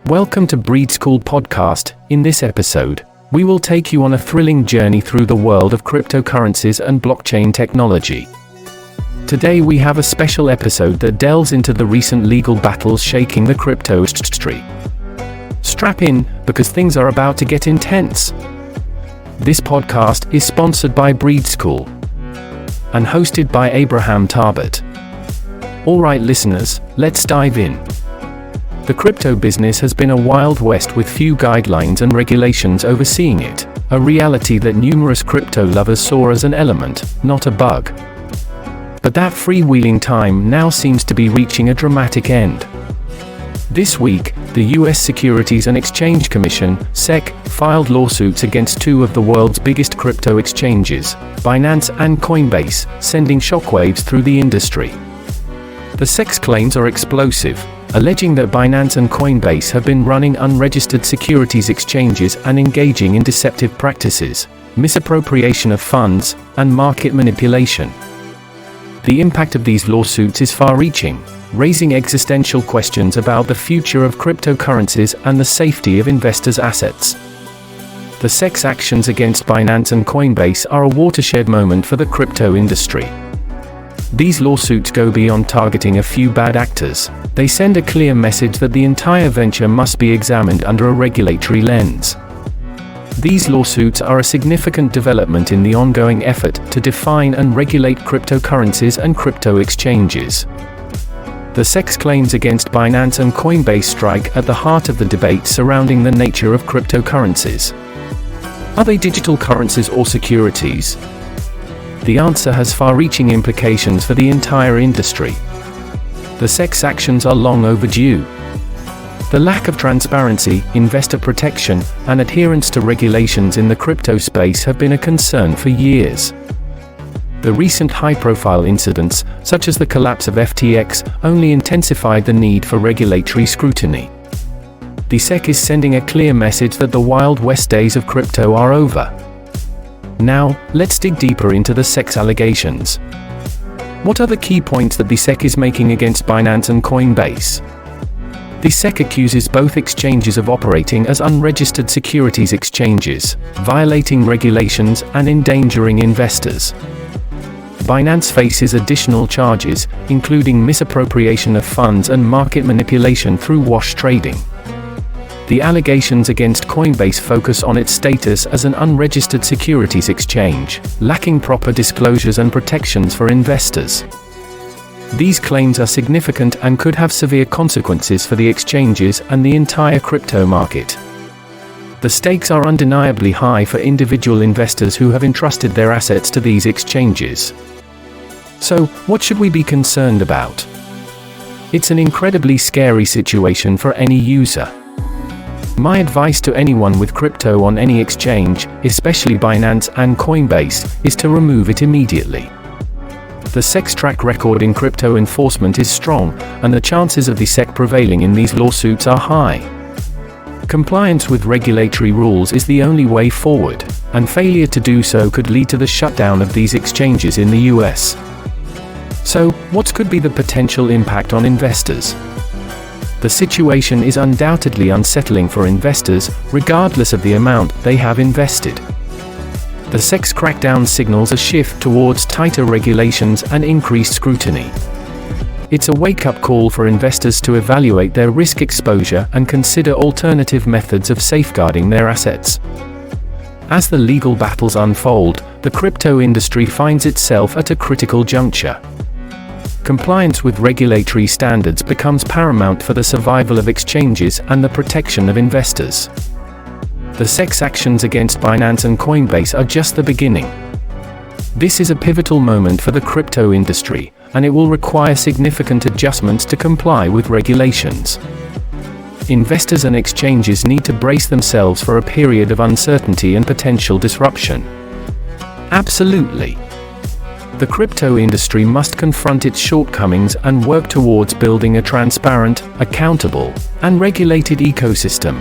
Welcome to Breed School Podcast. In this episode, we will take you on a thrilling journey through the world of cryptocurrencies and blockchain technology. Today we have a special episode that delves into the recent legal battles shaking the crypto industry. Strap in, because things are about to get intense. This podcast is sponsored by Breed School and hosted by Abraham Tarbert. Alright listeners, let's dive in. The crypto business has been a wild west with few guidelines and regulations overseeing it, a reality that numerous crypto lovers saw as an element, not a bug. But that freewheeling time now seems to be reaching a dramatic end. This week, the US Securities and Exchange Commission, SEC, filed lawsuits against two of the world's biggest crypto exchanges, Binance and Coinbase, sending shockwaves through the industry. The SEC's claims are explosive, alleging that Binance and Coinbase have been running unregistered securities exchanges and engaging in deceptive practices, misappropriation of funds, and market manipulation. The impact of these lawsuits is far-reaching, raising existential questions about the future of cryptocurrencies and the safety of investors' assets. The SEC's actions against Binance and Coinbase are a watershed moment for the crypto industry. These lawsuits go beyond targeting a few bad actors. They send a clear message that the entire venture must be examined under a regulatory lens. These lawsuits are a significant development in the ongoing effort to define and regulate cryptocurrencies and crypto exchanges. The SEC's claims against Binance and Coinbase strike at the heart of the debate surrounding the nature of cryptocurrencies. Are they digital currencies or securities? The answer has far-reaching implications for the entire industry. The SEC's actions are long overdue. The lack of transparency, investor protection, and adherence to regulations in the crypto space have been a concern for years. The recent high-profile incidents, such as the collapse of FTX, only intensified the need for regulatory scrutiny. The SEC is sending a clear message that the Wild West days of crypto are over. Now, let's dig deeper into the SEC's allegations. What are the key points that the SEC is making against Binance and Coinbase? The SEC accuses both exchanges of operating as unregistered securities exchanges, violating regulations and endangering investors. Binance faces additional charges, including misappropriation of funds and market manipulation through wash trading. The allegations against Coinbase focus on its status as an unregistered securities exchange, lacking proper disclosures and protections for investors. These claims are significant and could have severe consequences for the exchanges and the entire crypto market. The stakes are undeniably high for individual investors who have entrusted their assets to these exchanges. So, what should we be concerned about? It's an incredibly scary situation for any user. My advice to anyone with crypto on any exchange, especially Binance and Coinbase, is to remove it immediately. The SEC's track record in crypto enforcement is strong, and the chances of the SEC prevailing in these lawsuits are high. Compliance with regulatory rules is the only way forward, and failure to do so could lead to the shutdown of these exchanges in the US. So, what could be the potential impact on investors? The situation is undoubtedly unsettling for investors, regardless of the amount they have invested. The SEC's crackdown signals a shift towards tighter regulations and increased scrutiny. It's a wake-up call for investors to evaluate their risk exposure and consider alternative methods of safeguarding their assets. As the legal battles unfold, the crypto industry finds itself at a critical juncture. Compliance with regulatory standards becomes paramount for the survival of exchanges and the protection of investors. The SEC's actions against Binance and Coinbase are just the beginning. This is a pivotal moment for the crypto industry, and it will require significant adjustments to comply with regulations. Investors and exchanges need to brace themselves for a period of uncertainty and potential disruption. Absolutely. The crypto industry must confront its shortcomings and work towards building a transparent, accountable, and regulated ecosystem.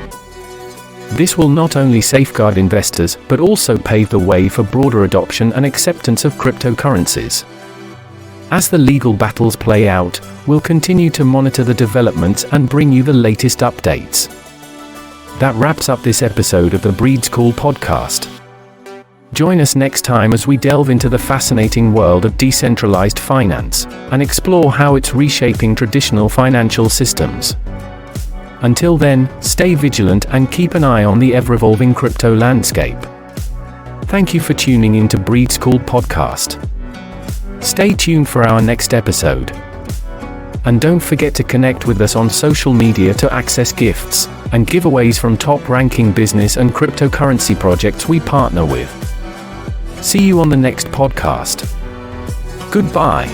This will not only safeguard investors, but also pave the way for broader adoption and acceptance of cryptocurrencies. As the legal battles play out, we'll continue to monitor the developments and bring you the latest updates. That wraps up this episode of the Breed School podcast. Join us next time as we delve into the fascinating world of decentralized finance and explore how it's reshaping traditional financial systems. Until then, stay vigilant and keep an eye on the ever-evolving crypto landscape. Thank you for tuning in to Breed School podcast. Stay tuned for our next episode. And don't forget to connect with us on social media to access gifts and giveaways from top-ranking business and cryptocurrency projects we partner with. See you on the next podcast. Goodbye.